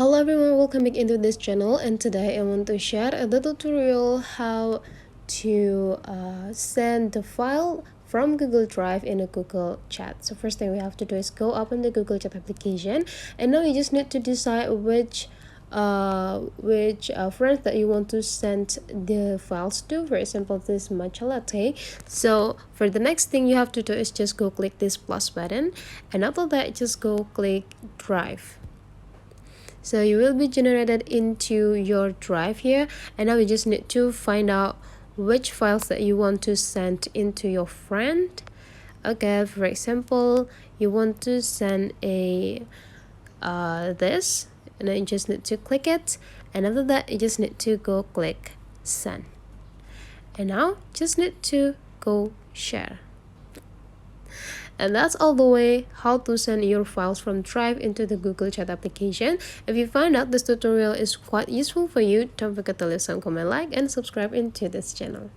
Hello everyone, welcome back into this channel, and today I want to share the tutorial how to send the file from Google Drive in a Google Chat. So first thing we have to do is go open the Google Chat application, and now you just need to decide which friends that you want to send the files to. For example, this matcha latte. So for the next thing you have to do is just go click this plus button, and after that just go click Drive. So you will be generated into your drive here, and now you just need to find out which files that you want to send into your friend. Okay, for example, you want to send a this, and then you just need to click it, and after that you just need to go click send, and now just need to go share. And that's all the way how to send your files from Drive into the Google Chat application. If you find out this tutorial is quite useful for you, don't forget to leave some comment, like, and subscribe into this channel.